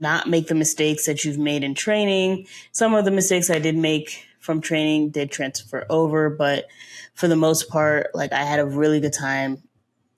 not make the mistakes that you've made in training. Some of the mistakes I did make from training did transfer over, but for the most part, like I had a really good time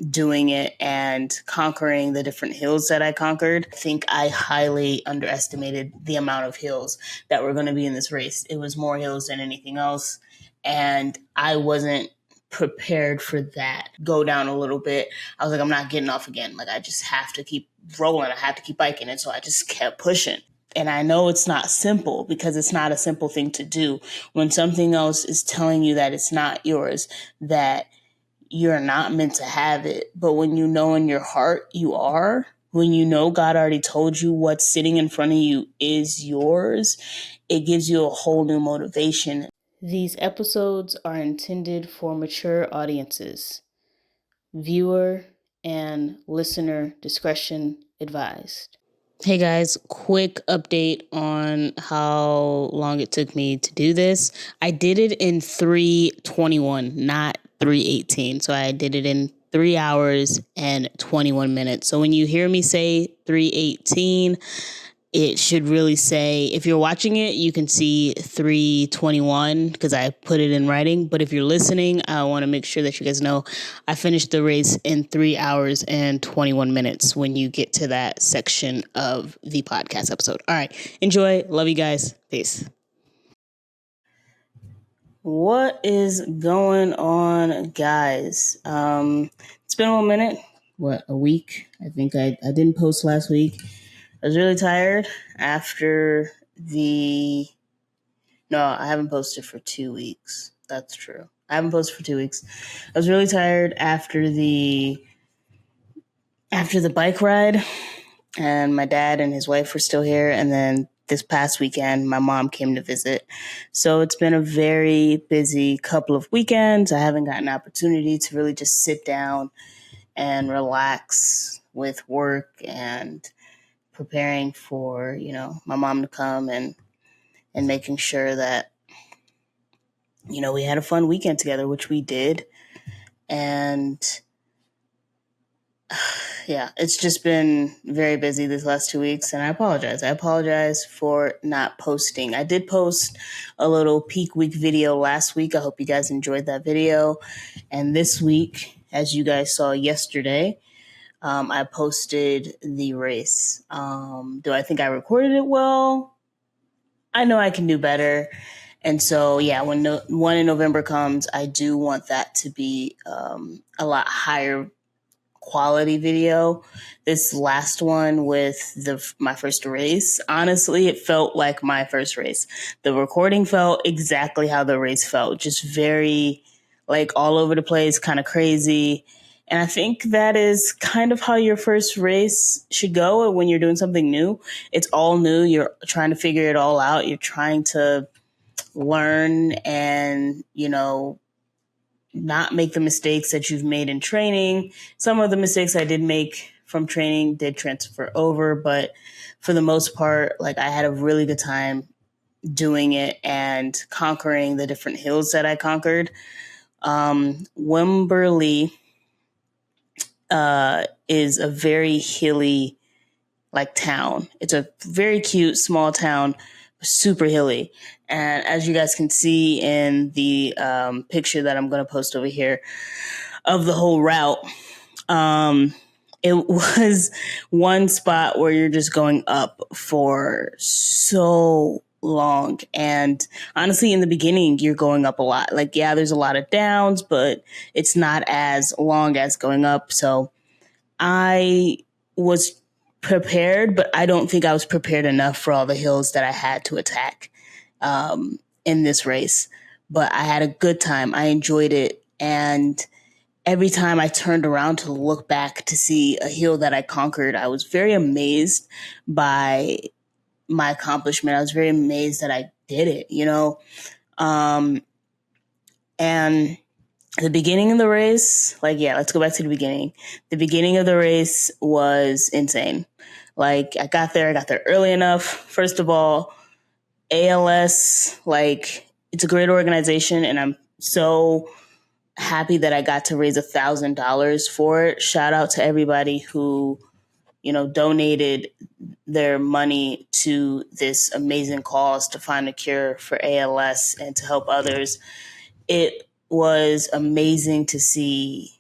doing it and conquering the different hills that I conquered. I think I highly underestimated the amount of hills that were going to be in this race. It was more hills than anything else. And I wasn't prepared for that. Go down a little bit. I was like, I'm not getting off again. Like, I just have to keep rolling. I have to keep biking. And so I just kept pushing. And I know it's not simple because it's not a simple thing to do. When something else is telling you that it's not yours, that you're not meant to have it. But when you know in your heart you are, when you know God already told you what's sitting in front of you is yours, it gives you a whole new motivation. These episodes are intended for mature audiences. Viewer and listener discretion advised. Hey guys, quick update on how long it took me to do this. I did it in 3:21, not 3:18. So I did it in 3 hours and 21 minutes. So when you hear me say 3:18, it should really say, if you're watching it, you can see 3:21 because I put it in writing. But if you're listening, I want to make sure that you guys know I finished the race in 3 hours and 21 minutes when you get to that section of the podcast episode. All right. Enjoy. Love you guys. Peace. What is going on, guys? It's been a minute. A week? I think I didn't post last week. I was really tired after I haven't posted for 2 weeks. That's true. I haven't posted for 2 weeks. I was really tired after the bike ride, and my dad and his wife were still here. And then this past weekend, my mom came to visit. So it's been a very busy couple of weekends. I haven't gotten an opportunity to really just sit down and relax with work and preparing for, my mom to come and making sure that, we had a fun weekend together, which we did. And yeah, it's just been very busy this last 2 weeks, and I apologize. I apologize for not posting. I did post a little peak week video last week. I hope you guys enjoyed that video. And this week, as you guys saw yesterday, I posted the race. Do I think I recorded it well? I know I can do better. And so, yeah, when one in November comes, I do want that to be a lot higher quality video. This last one with my first race, honestly, it felt like my first race. The recording felt exactly how the race felt, just very like all over the place, kind of crazy. And I think that is kind of how your first race should go when you're doing something new. It's all new. You're trying to figure it all out. You're trying to learn and, not make the mistakes that you've made in training. Some of the mistakes I did make from training did transfer over, but for the most part, like I had a really good time doing it and conquering the different hills that I conquered. Wimberley is a very hilly town. It's a very cute small town, super hilly. And as you guys can see in the picture that I'm going to post over here of the whole route, it was one spot where you're just going up for so long. And honestly, in the beginning, you're going up a lot. Like, yeah, there's a lot of downs, but it's not as long as going up. So I was prepared, but I don't think I was prepared enough for all the hills that I had to attack in this race. But I had a good time. I enjoyed it. And every time I turned around to look back to see a hill that I conquered, I was very amazed by my accomplishment. I was very amazed that I did it, and the beginning of the race, let's go back to the beginning. The beginning of the race was insane. Like, I got there early enough. First of all, ALS, it's a great organization, and I'm so happy that I got to raise $1,000 for it. Shout out to everybody who donated their money to this amazing cause to find a cure for ALS and to help others. It was amazing to see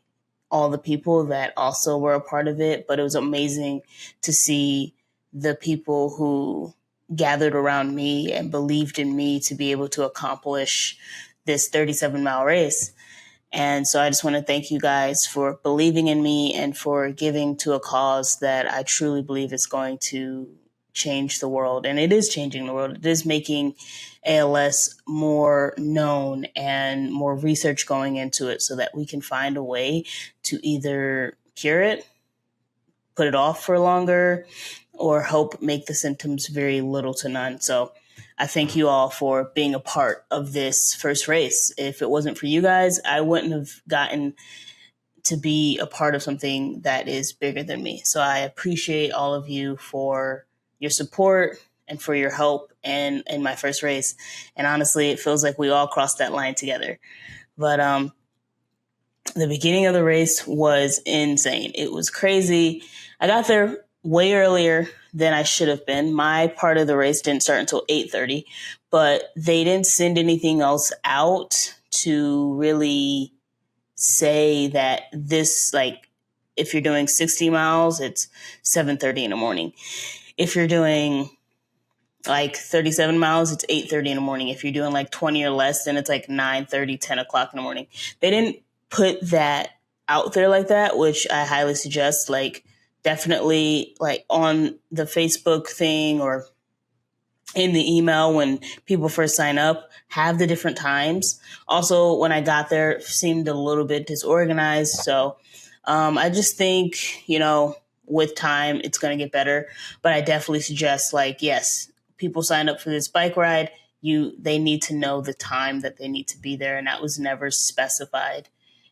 all the people that also were a part of it, but it was amazing to see the people who gathered around me and believed in me to be able to accomplish this 37-mile race. And so I just want to thank you guys for believing in me and for giving to a cause that I truly believe is going to change the world. And it is changing the world. It is making ALS more known and more research going into it so that we can find a way to either cure it, put it off for longer, or help make the symptoms very little to none. So I thank you all for being a part of this first race. If it wasn't for you guys, I wouldn't have gotten to be a part of something that is bigger than me. So I appreciate all of you for your support and for your help in my first race. And honestly, it feels like we all crossed that line together. But the beginning of the race was insane. It was crazy. I got there way earlier than I should have been. My part of the race didn't start until 8:30, but they didn't send anything else out to really say that this, like, if you're doing 60 miles, it's 7:30 in the morning. If you're doing like 37 miles, it's 8:30 in the morning. If you're doing like 20 or less, then it's like 9:30, 10 o'clock in the morning. They didn't put that out there like that, which I highly suggest. Like, definitely, like, on the Facebook thing or in the email when people first sign up, have the different times. Also, when I got there, it seemed a little bit disorganized. So I just think, with time, it's going to get better. But I definitely suggest, like, yes, people sign up for this bike ride. They need to know the time that they need to be there. And that was never specified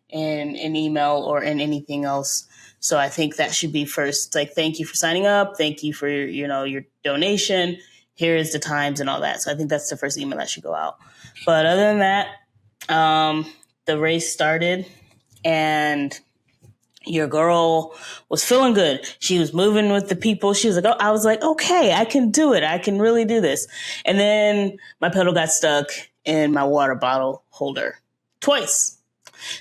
in an email or in anything else. So I think that should be first. Like, thank you for signing up. Thank you for, your donation. Here is the times and all that. So I think that's the first email that should go out. But other than that, the race started and your girl was feeling good. She was moving with the people. She was like, I was like, okay, I can do it. I can really do this. And then my pedal got stuck in my water bottle holder twice.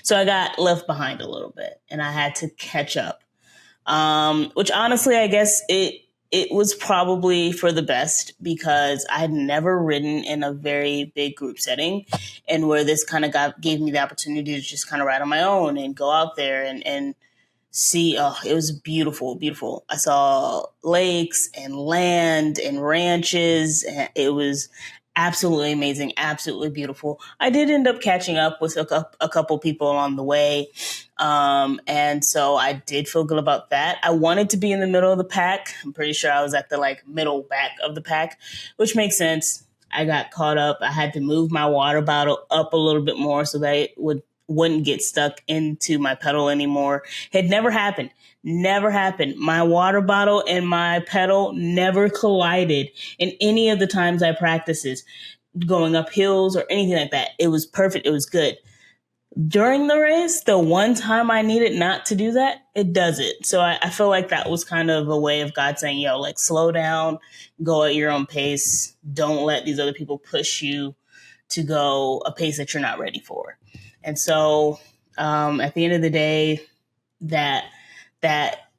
So I got left behind a little bit and I had to catch up. Which honestly, I guess it was probably for the best because I had never ridden in a very big group setting and where this kind of gave me the opportunity to just kind of ride on my own and go out there and see. Oh, it was beautiful, beautiful. I saw lakes and land and ranches. And it was absolutely amazing, absolutely beautiful. I did end up catching up with a couple people along the way. And so I did feel good about that. I wanted to be in the middle of the pack. I'm pretty sure I was at the middle back of the pack, which makes sense. I got caught up. I had to move my water bottle up a little bit more so that it wouldn't get stuck into my pedal anymore. It never happened. Never happened. My water bottle and my pedal never collided in any of the times I practices going up hills or anything like that. It was perfect. It was good. During the race, the one time I needed not to do that, it does it. So I feel like that was kind of a way of God saying, slow down, go at your own pace. Don't let these other people push you to go a pace that you're not ready for. And so at the end of the day, that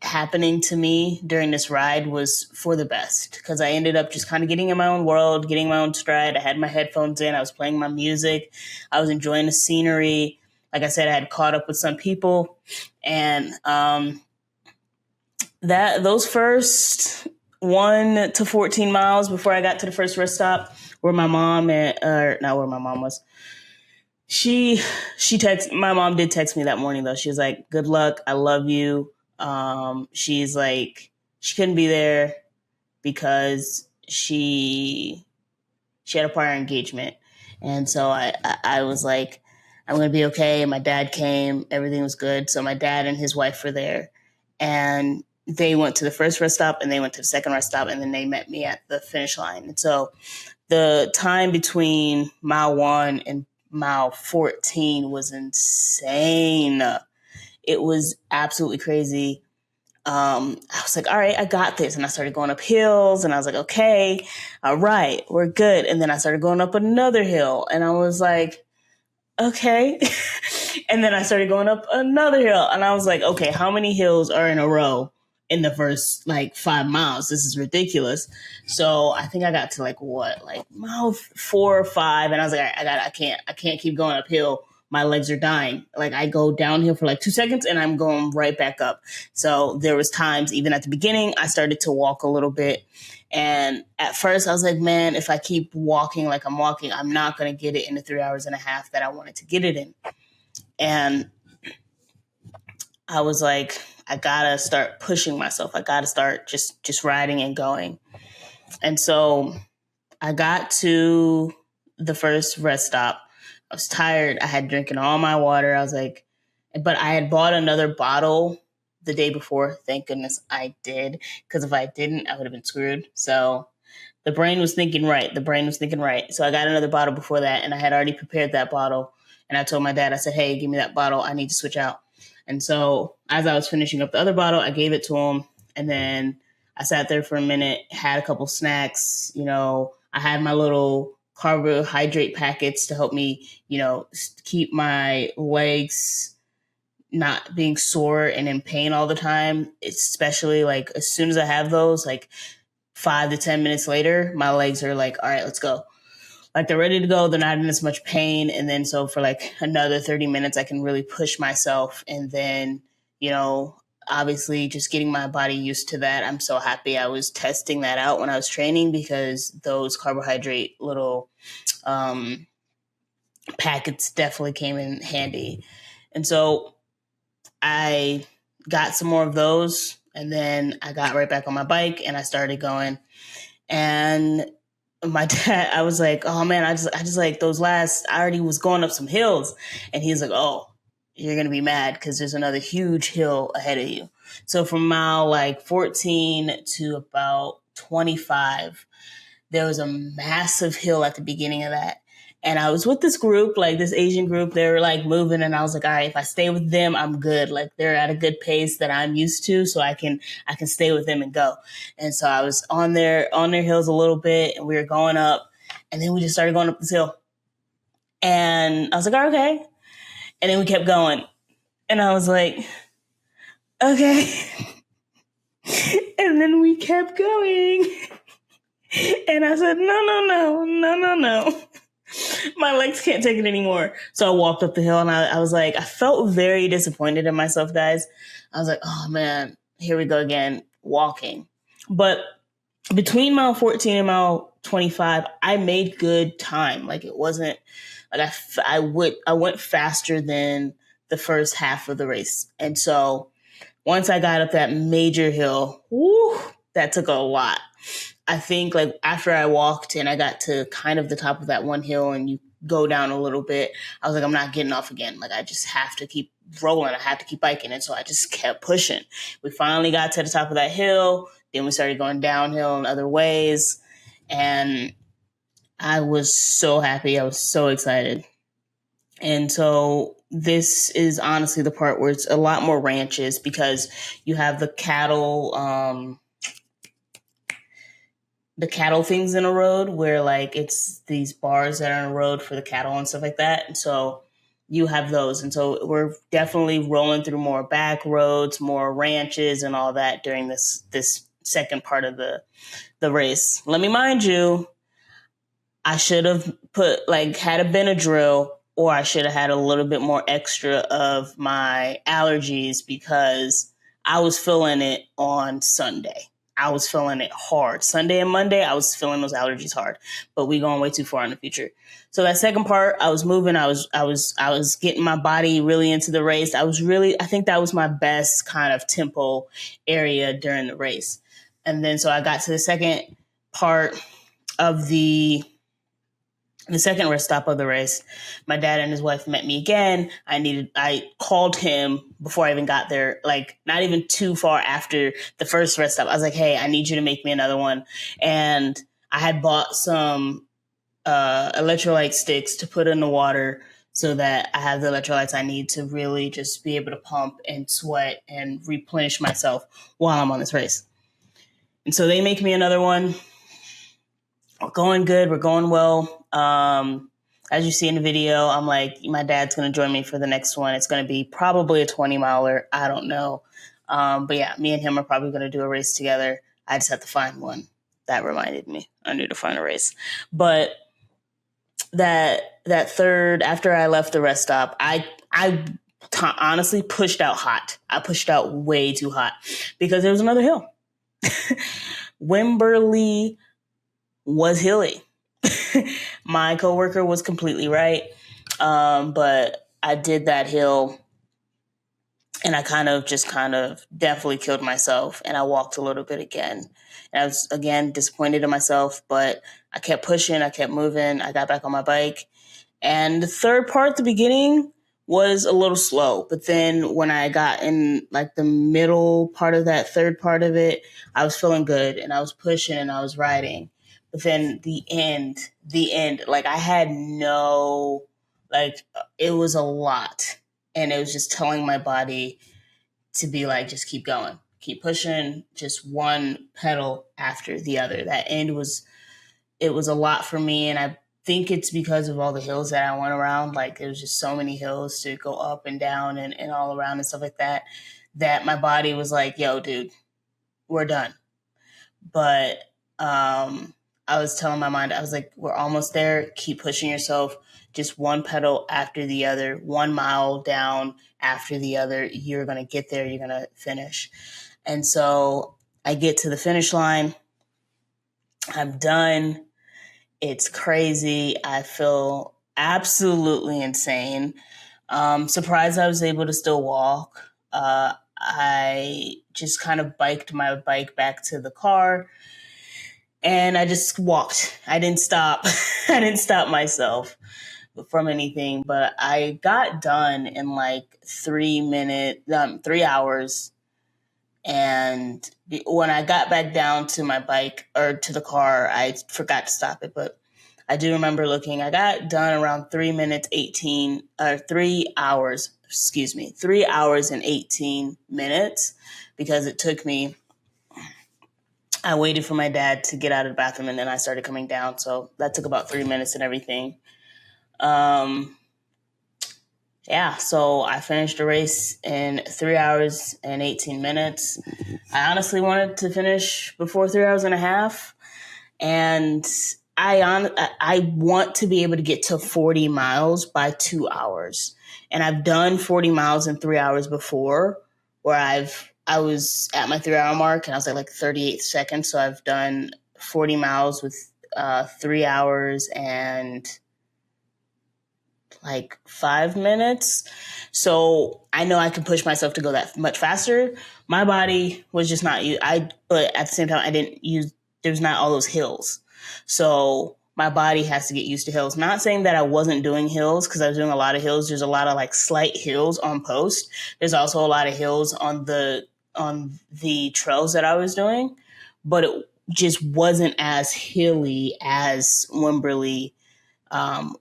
happening to me during this ride was for the best because I ended up just kind of getting in my own world, getting my own stride. I had my headphones in. I was playing my music. I was enjoying the scenery. Like I said, I had caught up with some people. And those first 1 to 14 miles before I got to the first rest stop where my mom not where my mom was. My mom did text me that morning though. She was like, good luck. I love you. She's like, she couldn't be there because she had a prior engagement. And so I was like, I'm going to be okay. My dad came, everything was good. So my dad and his wife were there and they went to the first rest stop and they went to the second rest stop and then they met me at the finish line. And so the time between mile 1 and mile 14 was insane. It was absolutely crazy. I was like, all right, I got this. And I started going up hills and I was like, okay, all right, we're good. And then I started going up another hill and I was like, okay. And then I started going up another hill and I was like, okay, how many hills are in a row in the first like 5 miles? This is ridiculous. So I think I got to like mile 4 or 5. And I was like, I can't keep going uphill. My legs are dying. Like I go downhill for like 2 seconds and I'm going right back up. So there was times even at the beginning, I started to walk a little bit. And at first I was like, man, if I keep walking like I'm walking, I'm not going to get it in the 3 hours and a half that I wanted to get it in. And I was like, I gotta start pushing myself. I gotta start just riding and going. And so I got to the first rest stop. I was tired. I had drinking all my water. I was like, but I had bought another bottle the day before. Thank goodness I did. Because if I didn't, I would have been screwed. So the brain was thinking right. So I got another bottle before that, and I had already prepared that bottle. And I told my dad, I said, hey, give me that bottle. I need to switch out. And so as I was finishing up the other bottle, I gave it to him. And then I sat there for a minute, had a couple snacks. I had my little carbohydrate packets to help me, keep my legs not being sore and in pain all the time, especially like as soon as I have those, like 5 to 10 minutes later, my legs are like, all right, let's go. Like they're ready to go. They're not in as much pain. And then so for like another 30 minutes, I can really push myself. And then, obviously just getting my body used to that. I'm so happy I was testing that out when I was training because those carbohydrate little packets definitely came in handy. And so I got some more of those. And then I got right back on my bike and I started going. And my dad, I was like, oh man, I just like those last, I already was going up some hills. And he's like, oh, you're going to be mad because there's another huge hill ahead of you. So from mile like 14 to about 25, there was a massive hill at the beginning of that. And I was with this group, like this Asian group, they were like moving. And I was like, all right, if I stay with them, I'm good. Like they're at a good pace that I'm used to. So I can stay with them and go. And so I was on their hills a little bit and we were going up and then we just started going up this hill. And I was like, oh, okay. And then we kept going. And I was like, okay. And then we kept going. And I said, no. My legs can't take it anymore. So I walked up the hill and I was like, I felt very disappointed in myself, guys. I was like, oh man, here we go again, walking. But between mile 14 and mile 25, I made good time. Like it wasn't like I went faster than the first half of the race. And so once I got up that major hill, that took a lot. I think like after I walked and I got to kind of the top of that one hill and you go down a little bit, I was like, I'm not getting off again. Like I just have to keep rolling. I have to keep biking. And so I just kept pushing. We finally got to the top of that hill. Then we started going downhill in other ways. And I was so happy. I was so excited. And so this is honestly the part where it's a lot more ranches because you have the cattle things in a road where like it's these bars that are on a road for the cattle and stuff like that. And so you have those. And so we're definitely rolling through more back roads, more ranches and all that during this second part of the race. Let me mind you, I should have had a Benadryl or I should have had a little bit more extra of my allergies because I was feeling it on Sunday. I was feeling it hard. Sunday and Monday, I was feeling those allergies hard, but we going way too far in the future. So that second part, I was moving. I was getting my body really into the race. I think that was my best kind of tempo area during the race. And then, so I got to the second part of the second rest stop of the race. My dad and his wife met me again. I called him before I even got there, like not even too far after the first rest stop. I was like, hey, I need you to make me another one. And I had bought some electrolyte sticks to put in the water so that I have the electrolytes I need to really just be able to pump and sweat and replenish myself while I'm on this race. And so they make me another one. We're going good. We're going well. As you see in the video, I'm like, my dad's going to join me for the next one. It's going to be probably a 20 miler. I don't know. But yeah, me and him are probably going to do a race together. I just have to find one. That reminded me. I need to find a race. But that third, after I left the rest stop, I honestly pushed out hot. I pushed out way too hot because there was another hill. Wimberley was hilly. My coworker was completely right. But I did that hill and I kind of definitely killed myself. And I walked a little bit again. And I was, again, disappointed in myself, but I kept pushing. I kept moving. I got back on my bike. And the third part, the beginning, was a little slow. But then when I got in like the middle part of that third part of it, I was feeling good and I was pushing and I was riding. But then the end, like I had it was a lot. And it was just telling my body to be like, just keep going, keep pushing, just one pedal after the other. That end it was a lot for me. And I think it's because of all the hills that I went around. Like there was just so many hills to go up and down and all around and stuff like that, that my body was like, yo, dude, we're done. But I was telling my mind, I was like, we're almost there. Keep pushing yourself. Just one pedal after the other, 1 mile down after the other. You're going to get there. You're going to finish. And so I get to the finish line. I'm done. It's crazy. I feel absolutely insane. Surprised I was able to still walk. I just kind of biked my bike back to the car and I just walked. I didn't stop. I didn't stop myself from anything, but I got done in like 3 hours. And when I got back down to my bike or to the car, I forgot to stop it, but I do remember looking. I got done around 3 hours, 3 hours and 18 minutes because it took me, I waited for my dad to get out of the bathroom and then I started coming down. So that took about 3 minutes and everything. So I finished the race in 3 hours and 18 minutes. I honestly wanted to finish before 3 hours and a half. And I want to be able to get to 40 miles by 2 hours. And I've done 40 miles in 3 hours before where I was at my 3 hour mark and I was at like 38 seconds. So I've done 40 miles with 3 hours and like 5 minutes. So I know I can push myself to go that much faster. My body was just not but at the same time, there's not all those hills. So my body has to get used to hills. Not saying that I wasn't doing hills because I was doing a lot of hills. There's a lot of like slight hills on post. There's also a lot of hills on the trails that I was doing, but it just wasn't as hilly as Wimberley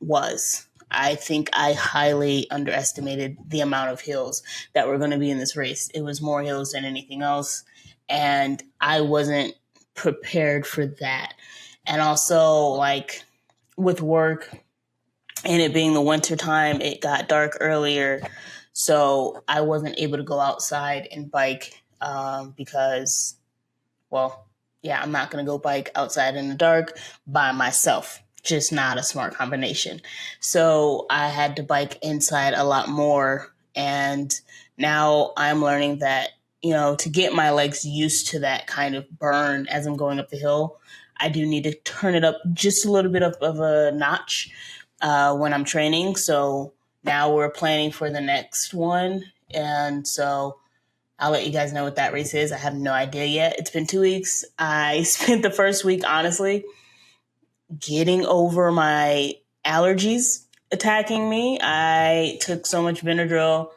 was. I think I highly underestimated the amount of hills that were going to be in this race. It was more hills than anything else, and I wasn't prepared for that. And also, like, with work and it being the winter time, it got dark earlier, so I wasn't able to go outside and bike because, I'm not going to go bike outside in the dark by myself. Just not a smart combination. So I had to bike inside a lot more. And now I'm learning that, to get my legs used to that kind of burn as I'm going up the hill, I do need to turn it up just a little bit of a notch when I'm training. So now we're planning for the next one. And so I'll let you guys know what that race is. I have no idea yet. It's been 2 weeks. I spent the first week, honestly, getting over my allergies attacking me. I took so much Benadryl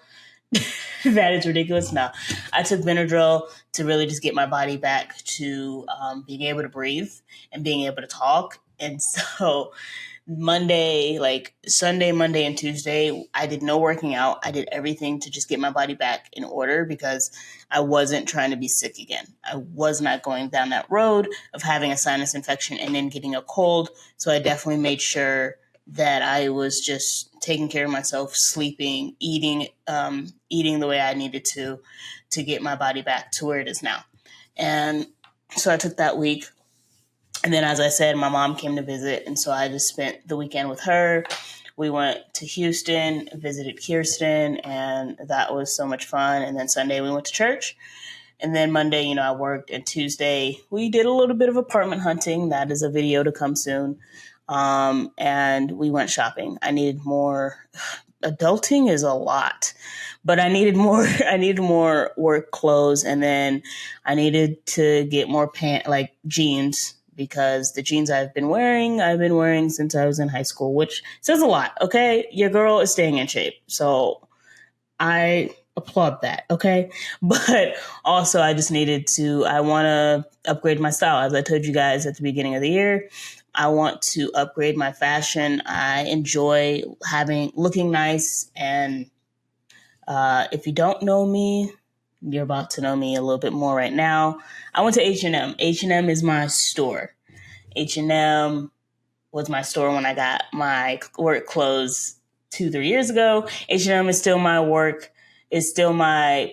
that it's ridiculous. No, I took Benadryl to really just get my body back to being able to breathe and being able to talk. And so Monday, like Sunday, Monday, and Tuesday, I did no working out. I did everything to just get my body back in order because I wasn't trying to be sick again. I was not going down that road of having a sinus infection and then getting a cold. So I definitely made sure that I was just taking care of myself, sleeping, eating the way I needed to get my body back to where it is now. And so I took that week. And then, as I said, my mom came to visit. And so I just spent the weekend with her. We went to Houston, visited Kirsten, and that was so much fun. And then Sunday we went to church. And then Monday, I worked. And Tuesday we did a little bit of apartment hunting. That is a video to come soon. And we went shopping. I needed more. Adulting is a lot, but I needed more work clothes. And then I needed to get more jeans, because the jeans I've been wearing since I was in high school, which says a lot. Okay. Your girl is staying in shape. So I applaud that. Okay. But also I want to upgrade my style. As I told you guys at the beginning of the year, I want to upgrade my fashion. I enjoy looking nice. And if you don't know me, you're about to know me a little bit more right now. I went to H&M. H&M is my store. H&M was my store when I got my work clothes 2-3 years ago. H&M is still my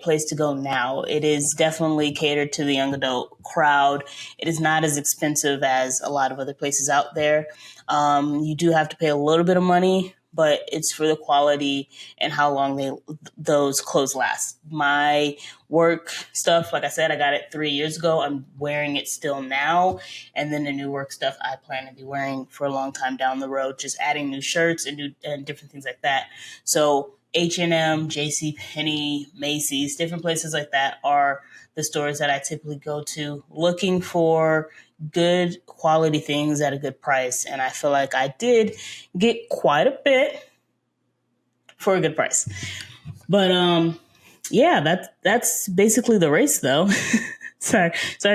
place to go now. It is definitely catered to the young adult crowd. It is not as expensive as a lot of other places out there. You do have to pay a little bit of money, but it's for the quality and how long those clothes last. My work stuff, like I said, I got it 3 years ago. I'm wearing it still now. And then the new work stuff I plan to be wearing for a long time down the road, just adding new shirts and different things like that. So H&M, JCPenney, Macy's, different places like that are the stores that I typically go to looking for good quality things at a good price. And I feel like I did get quite a bit for a good price. But yeah, that's basically the race though. Sorry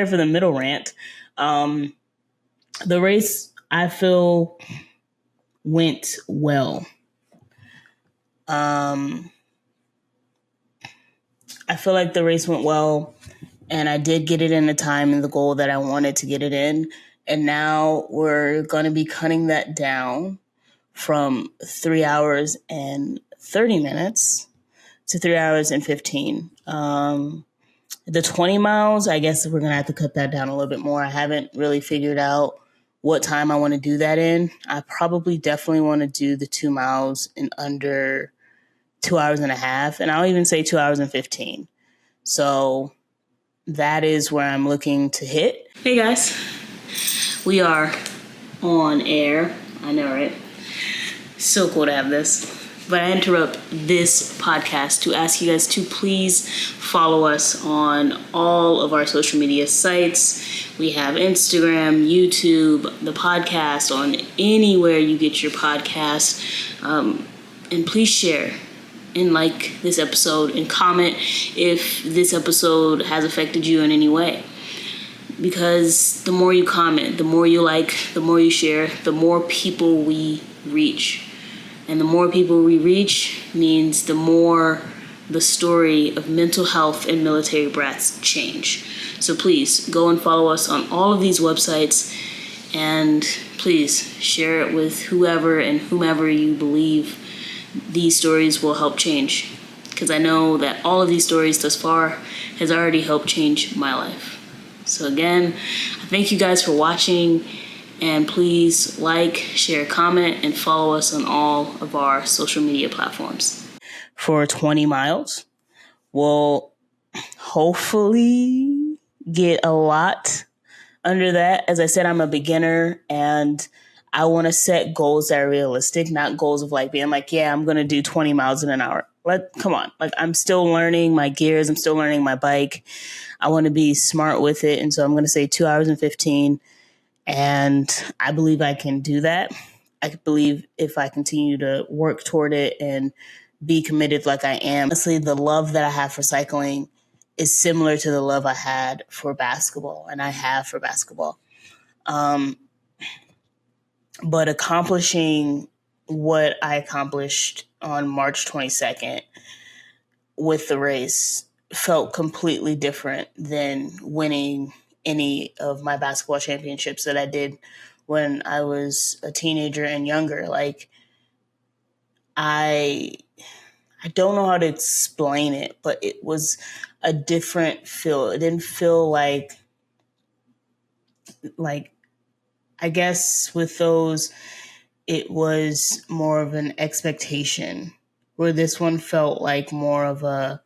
for the middle rant. The race, I feel, went well. I feel like the race went well. And I did get it in the time and the goal that I wanted to get it in. And now we're going to be cutting that down from 3 hours and 30 minutes to 3 hours and 15. The 20 miles, I guess we're going to have to cut that down a little bit more. I haven't really figured out what time I want to do that in. I probably definitely want to do the 2 miles in under 2 hours and a half. And I'll even say 2 hours and 15. So that is where I'm looking to hit. Hey guys, we are on air. I know, right? So cool to have this. But I interrupt this podcast to ask you guys to please follow us on all of our social media sites. We have Instagram, YouTube, the podcast on anywhere you get your podcast. And please share and like this episode and comment if this episode has affected you in any way. Because the more you comment, the more you like, the more you share, the more people we reach. And the more people we reach means the more the story of mental health and military brats change. So please go and follow us on all of these websites, and please share it with whoever and whomever you believe these stories will help change. Because I know that all of these stories thus far has already helped change my life. So again, thank you guys for watching. And please like, share, comment, and follow us on all of our social media platforms. For 20 miles, we'll hopefully get a lot under that. As I said, I'm a beginner and I want to set goals that are realistic, not goals of being yeah, I'm going to do 20 miles in an hour. Come on. I'm still learning my gears. I'm still learning my bike. I want to be smart with it. And so I'm going to say 2 hours and 15. And I believe I can do that. I believe if I continue to work toward it and be committed like I am. Honestly, the love that I have for cycling is similar to the love I had for basketball, and I have for basketball. But accomplishing what I accomplished on March 22nd with the race felt completely different than winning any of my basketball championships that I did when I was a teenager and younger. Like, I don't know how to explain it, but it was a different feel. It didn't feel like I guess with those it was more of an expectation, where this one felt like more of a,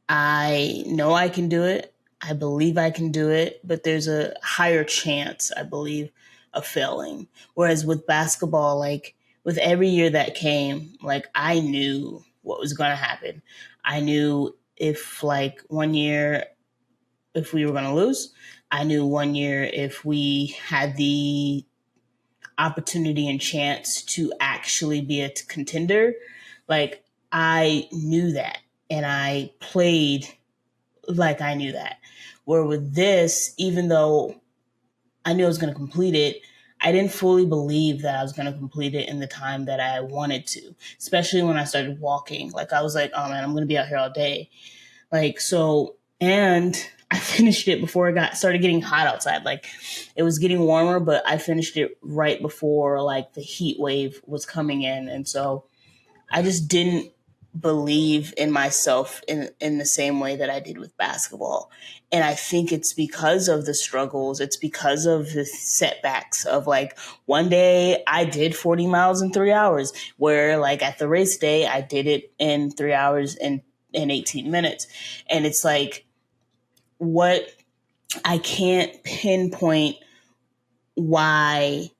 I know I can do it. I believe I can do it, but there's a higher chance, I believe, of failing. Whereas with basketball, like with every year that came, like I knew what was going to happen. I knew if like one year, if we were going to lose, I knew one year if we had the opportunity and chance to actually be a contender. Like I knew that and I played like I knew that. Where with this, even though I knew I was going to complete it, I didn't fully believe that I was going to complete it in the time that I wanted to, especially when I started walking. Like I was like, oh man, I'm going to be out here all day. Like, so, and I finished it before it started getting hot outside. Like it was getting warmer, but I finished it right before like the heat wave was coming in. And so I just didn't believe in myself in the same way that I did with basketball. And I think it's because of the struggles. It's because of the setbacks of like one day I did 40 miles in 3 hours, where like at the race day, I did it in 3 hours and in 18 minutes. And it's like, what I can't pinpoint why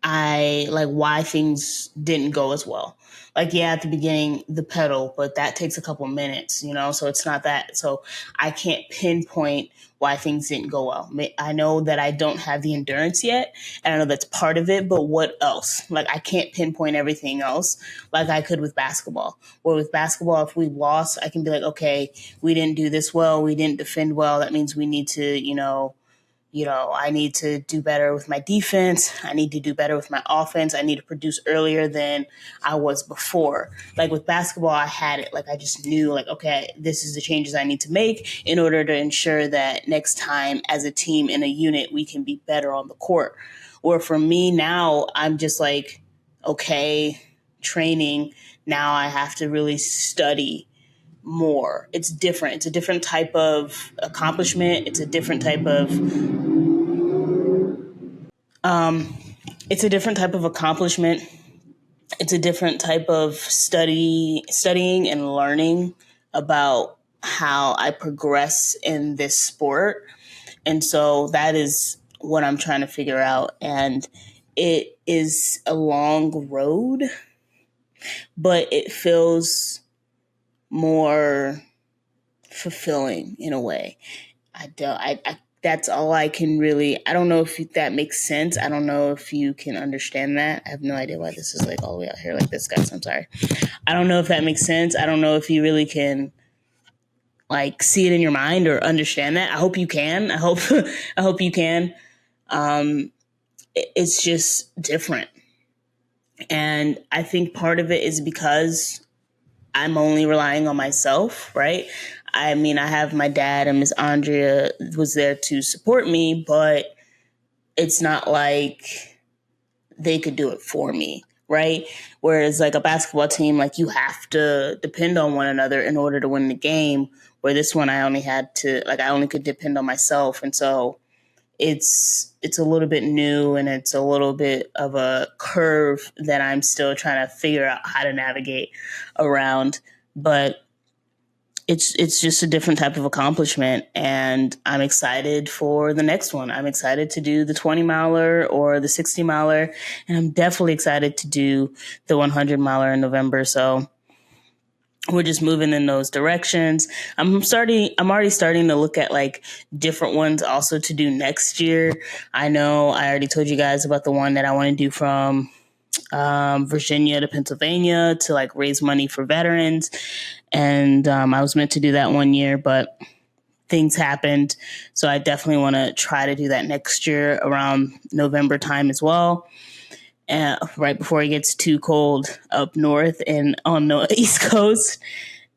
why things didn't go as well. Like, yeah, at the beginning, the pedal, but that takes a couple minutes, so it's not that. So I can't pinpoint why things didn't go well. I know that I don't have the endurance yet, and I know that's part of it, but what else? Like, I can't pinpoint everything else like I could with basketball. Or with basketball, if we lost, I can be like, okay, we didn't do this well, we didn't defend well, that means we need to, I need to do better with my defense. I need to do better with my offense. I need to produce earlier than I was before. Like with basketball, I had it. Like I just knew, like, okay, this is the changes I need to make in order to ensure that next time as a team in a unit, we can be better on the court. Or for me now, I'm just like, okay, training. Now I have to really study more. It's different. It's a different type of accomplishment. It's a different type of it's a different type of accomplishment. It's a different type of studying and learning about how I progress in this sport. And so that is what I'm trying to figure out. And it is a long road, but it feels more fulfilling in a way. That's all I can really, I don't know if that makes sense. I don't know if you can understand that. I have no idea why this is like all the way out here like this, guys. I'm sorry. I don't know if that makes sense. I don't know if you really can like see it in your mind or understand that. I hope you can. I hope you can. It's just different. And I think part of it is because I'm only relying on myself, right? I mean, I have my dad and Miss Andrea was there to support me, but it's not like they could do it for me, right? Whereas like a basketball team, like you have to depend on one another in order to win the game. Where this one, I only could depend on myself. And so it's a little bit new and it's a little bit of a curve that I'm still trying to figure out how to navigate around. But it's just a different type of accomplishment, and I'm excited for the next one. I'm excited to do the 20 miler or the 60 miler, and I'm definitely excited to do the 100 miler in November. So we're just moving in those directions. I'm already starting to look at like different ones also to do next year. I know I already told you guys about the one that I want to do from Virginia to Pennsylvania to like raise money for veterans. And I was meant to do that one year, but things happened. So I definitely want to try to do that next year around November time as well. Right before it gets too cold up north and on the East Coast.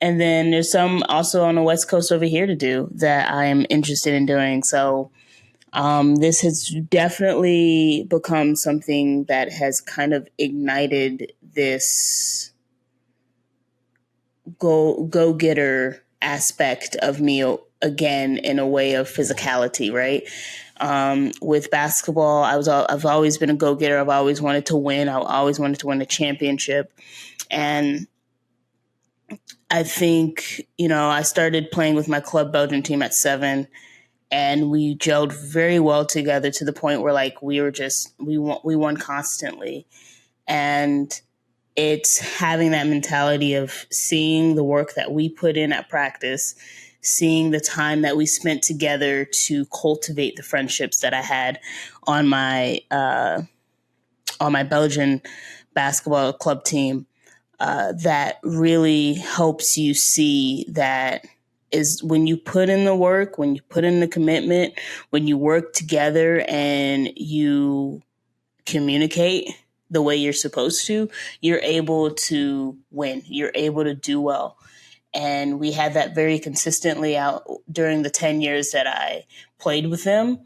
And then there's some also on the West Coast over here to do that I am interested in doing. So this has definitely become something that has kind of ignited this go getter aspect of me again in a way of physicality, right? With basketball, I've always been a go getter. I've always wanted to win. I always wanted to win a championship, and I think I started playing with my club Belgian team at 7. And we gelled very well together to the point where like we won constantly. And it's having that mentality of seeing the work that we put in at practice, seeing the time that we spent together to cultivate the friendships that I had on my Belgian basketball club team. That really helps you see that is when you put in the work, when you put in the commitment, when you work together and you communicate the way you're supposed to, you're able to win. You're able to do well. And we had that very consistently out during the 10 years that I played with them.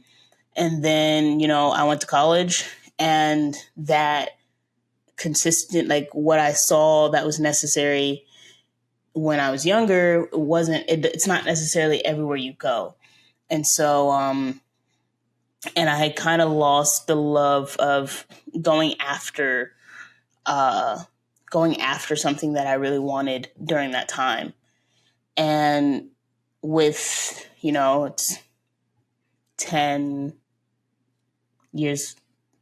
And then, I went to college, and that consistent, like what I saw that was necessary when I was younger it's not necessarily everywhere you go. And so, and I had kind of lost the love of going after something that I really wanted during that time. And with, it's 10 years,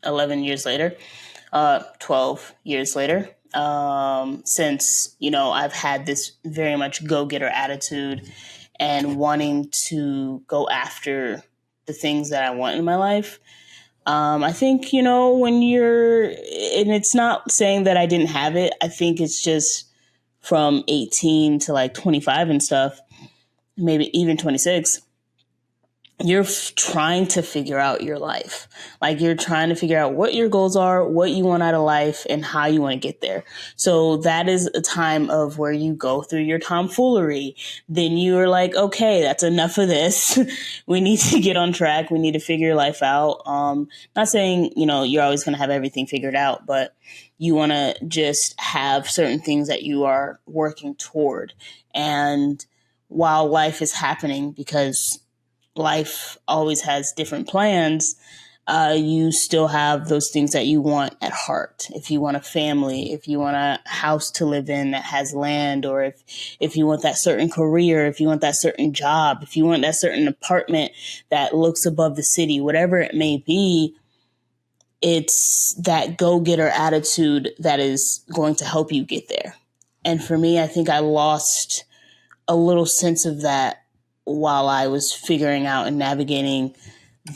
11 years later, 12 years later, since, I've had this very much go-getter attitude and wanting to go after the things that I want in my life. I think, when and it's not saying that I didn't have it. I think it's just from 18 to like 25 and stuff, maybe even 26. You're trying to figure out your life. Like you're trying to figure out what your goals are, what you want out of life, and how you want to get there. So that is a time of where you go through your tomfoolery. Then you are like, okay, that's enough of this. We need to get on track. We need to figure your life out. Not saying, you're always going to have everything figured out, but you want to just have certain things that you are working toward. And while life is happening, because life always has different plans, you still have those things that you want at heart. If you want a family, if you want a house to live in that has land, or if you want that certain career, if you want that certain job, if you want that certain apartment that looks above the city, whatever it may be, it's that go-getter attitude that is going to help you get there. And for me, I think I lost a little sense of that while I was figuring out and navigating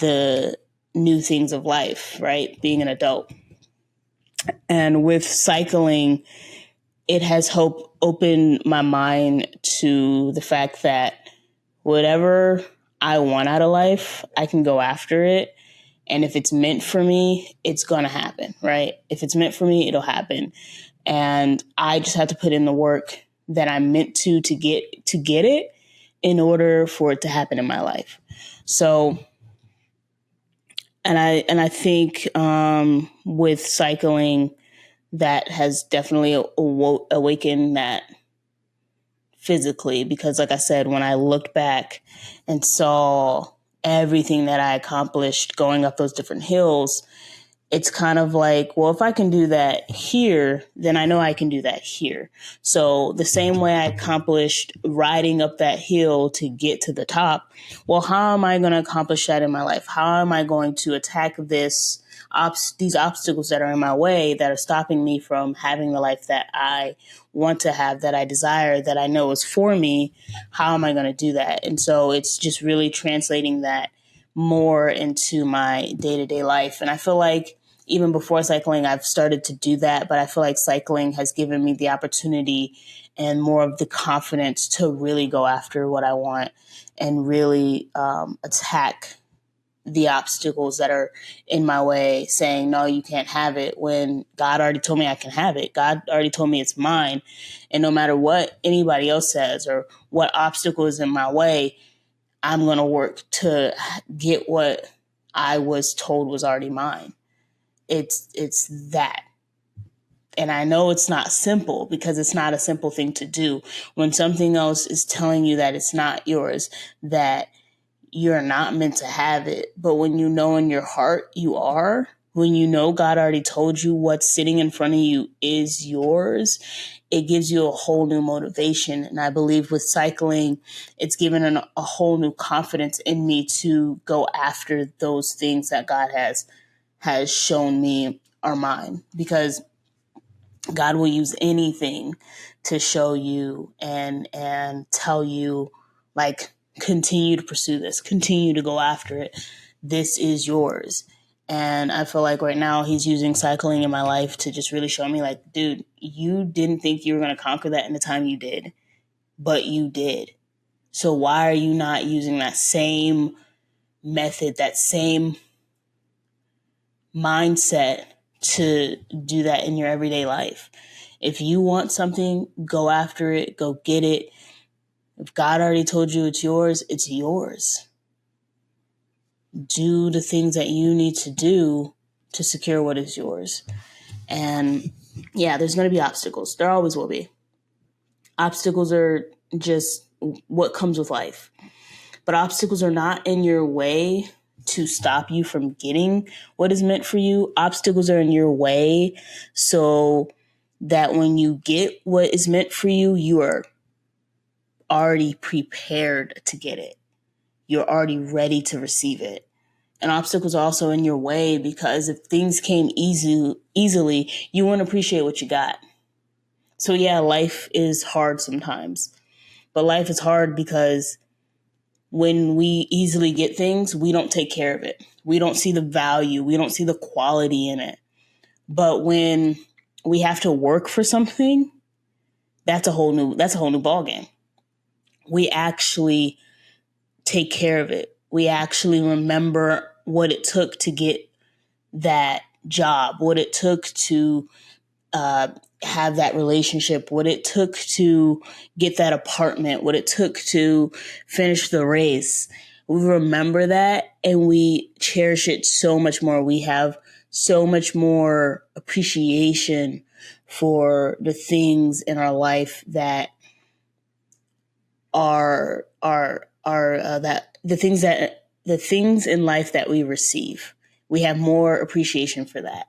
the new things of life, right? Being an adult. And with cycling, it has opened my mind to the fact that whatever I want out of life, I can go after it. And if it's meant for me, it's going to happen, right? If it's meant for me, it'll happen. And I just have to put in the work that I'm meant to get it in order for it to happen in my life. So, and I think with cycling, that has definitely awakened that physically, because like I said, when I looked back and saw everything that I accomplished going up those different hills, it's kind of like, well, if I can do that here, then I know I can do that here. So the same way I accomplished riding up that hill to get to the top, well, how am I going to accomplish that in my life? How am I going to attack these obstacles that are in my way that are stopping me from having the life that I want to have, that I desire, that I know is for me? How am I going to do that? And so it's just really translating that more into my day-to-day life. And I feel like even before cycling, I've started to do that, but I feel like cycling has given me the opportunity and more of the confidence to really go after what I want and really attack the obstacles that are in my way, saying, no, you can't have it, when God already told me I can have it. God already told me it's mine. And no matter what anybody else says or what obstacle is in my way, I'm going to work to get what I was told was already mine. It's that. And I know it's not simple, because it's not a simple thing to do. When something else is telling you that it's not yours, that you're not meant to have it. But when you know in your heart you are, when you know God already told you what's sitting in front of you is yours, it gives you a whole new motivation. And I believe with cycling, it's given a whole new confidence in me to go after those things that God has shown me are mine. Because God will use anything to show you and tell you, like, continue to pursue this, continue to go after it. This is yours. And I feel like right now he's using cycling in my life to just really show me, like, dude, you didn't think you were going to conquer that in the time you did, but you did. So why are you not using that same method, that same mindset to do that in your everyday life? If you want something, go after it, go get it. If God already told you it's yours, it's yours. Do the things that you need to do to secure what is yours. And yeah, there's going to be obstacles. There always will be. Obstacles are just what comes with life. But obstacles are not in your way to stop you from getting what is meant for you. Obstacles are in your way so that when you get what is meant for you, you are already prepared to get it. You're already ready to receive it. And obstacles are also in your way because if things came easily, you wouldn't appreciate what you got. So yeah, life is hard sometimes. But life is hard because when we easily get things, we don't take care of it. We don't see the value. We don't see the quality in it. But when we have to work for something, that's a whole new ballgame. We actually take care of it. We actually remember what it took to get that job, what it took to have that relationship, what it took to get that apartment, what it took to finish the race. We remember that and we cherish it so much more. We have so much more appreciation for the things in our life that are that the things in life that we receive. We have more appreciation for that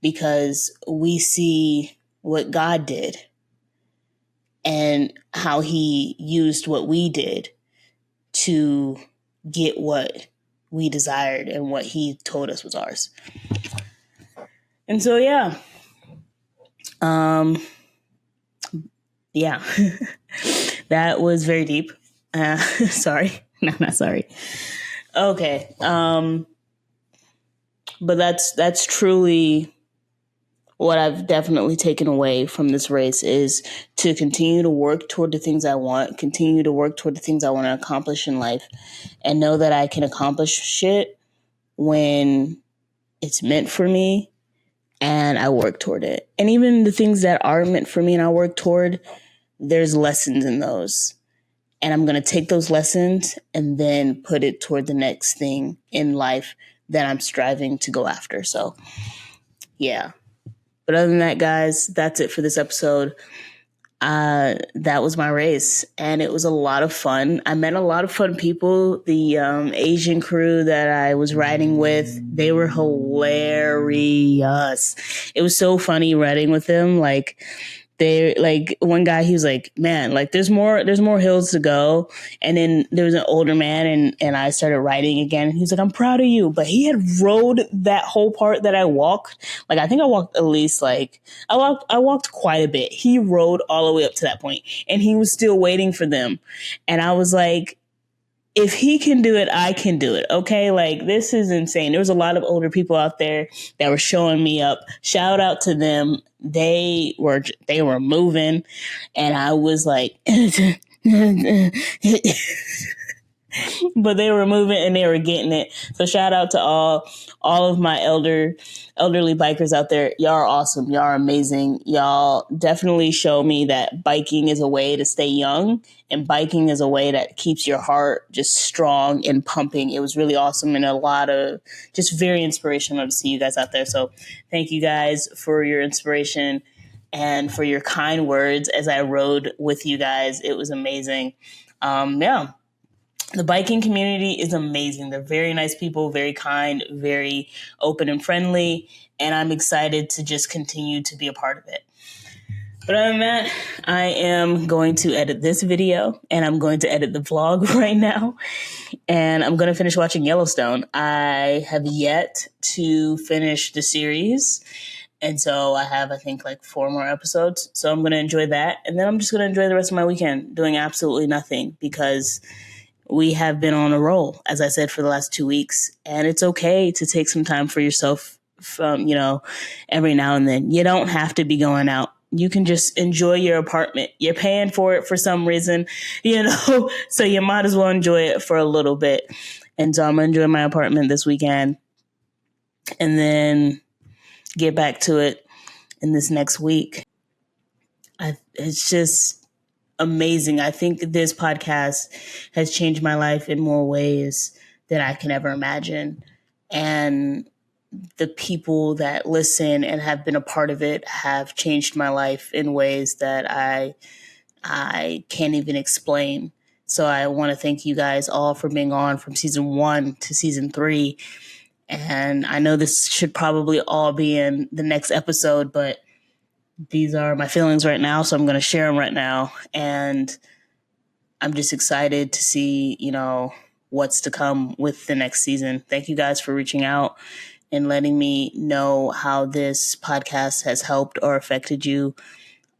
because we see what God did and how he used what we did to get what we desired and what he told us was ours. And so, yeah. Yeah, that was very deep. Sorry. No, not sorry. Okay. But that's truly what I've definitely taken away from this race is to continue to work toward the things I want, continue to work toward the things I want to accomplish in life, and know that I can accomplish shit when it's meant for me and I work toward it. And even the things that are meant for me and I work toward, there's lessons in those. And I'm going to take those lessons and then put it toward the next thing in life that I'm striving to go after. So, yeah. But other than that, guys, that's it for this episode. That was my race, and it was a lot of fun. I met a lot of fun people. The Asian crew that I was riding with, they were hilarious. It was so funny riding with them. Like, they, like, one guy, he was like, man, like, there's more hills to go. And then there was an older man and I started riding again. He was like, I'm proud of you. But he had rode that whole part that I walked. Like, I think I walked at least I walked quite a bit. He rode all the way up to that point and he was still waiting for them. And I was like, if he can do it, I can do it. Okay. Like, this is insane. There was a lot of older people out there that were showing me up. Shout out to them. They were moving, and I was like, but they were moving and they were getting it. So shout out to all of my elderly bikers out there. Y'all are awesome. Y'all are amazing. Y'all definitely show me that biking is a way to stay young, and biking is a way that keeps your heart just strong and pumping. It was really awesome and a lot of just very inspirational to see you guys out there. So thank you guys for your inspiration and for your kind words as I rode with you guys. It was amazing. Yeah. The biking community is amazing. They're very nice people, very kind, very open and friendly, and I'm excited to just continue to be a part of it. But other than that, I am going to edit this video, and I'm going to edit the vlog right now, and I'm going to finish watching Yellowstone. I have yet to finish the series, and so I have, I think, like 4 more episodes, so I'm going to enjoy that, and then I'm just going to enjoy the rest of my weekend doing absolutely nothing, because we have been on a roll, as I said, for the last 2 weeks. And it's okay to take some time for yourself from, every now and then. You don't have to be going out. You can just enjoy your apartment. You're paying for it for some reason, so you might as well enjoy it for a little bit. And so I'm going to enjoy my apartment this weekend and then get back to it in this next week. It's just amazing. I think this podcast has changed my life in more ways than I can ever imagine. And the people that listen and have been a part of it have changed my life in ways that I can't even explain. So I want to thank you guys all for being on from season 1 to season 3. And I know this should probably all be in the next episode, but these are my feelings right now, so I'm going to share them right now. And I'm just excited to see, what's to come with the next season. Thank you guys for reaching out and letting me know how this podcast has helped or affected you.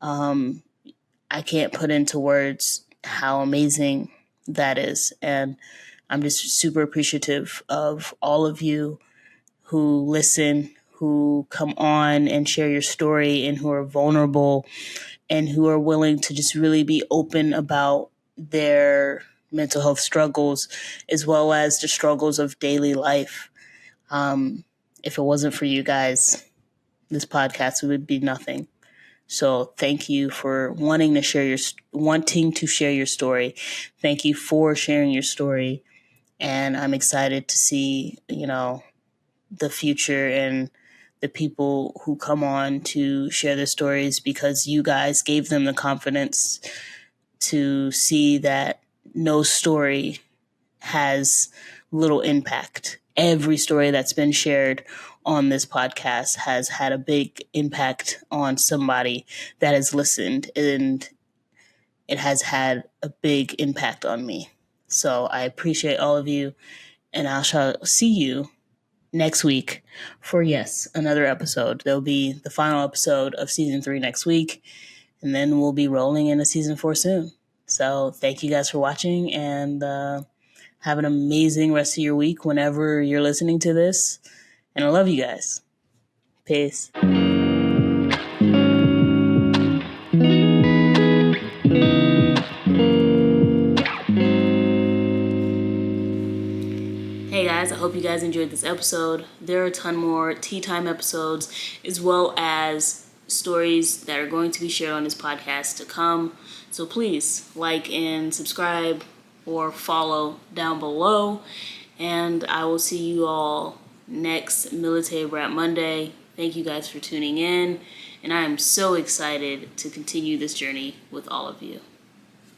I can't put into words how amazing that is. And I'm just super appreciative of all of you who listen, who come on and share your story, and who are vulnerable and who are willing to just really be open about their mental health struggles, as well as the struggles of daily life. If it wasn't for you guys, this podcast would be nothing. So thank you for wanting to share your story. Thank you for sharing your story. And I'm excited to see, the future and the people who come on to share their stories, because you guys gave them the confidence to see that no story has little impact. Every story that's been shared on this podcast has had a big impact on somebody that has listened, and it has had a big impact on me. So I appreciate all of you, and I shall see you next week for, yes, another episode. There'll be the final episode of season 3 next week, and then we'll be rolling into season 4 soon. So thank you guys for watching, and have an amazing rest of your week whenever you're listening to this. And I love you guys. Peace. Hey guys, I hope you guys enjoyed this episode. There are a ton more tea time episodes, as well as stories that are going to be shared on this podcast to come. So please like and subscribe or follow down below. And I will see you all next Military Brat Monday. Thank you guys for tuning in. And I am so excited to continue this journey with all of you.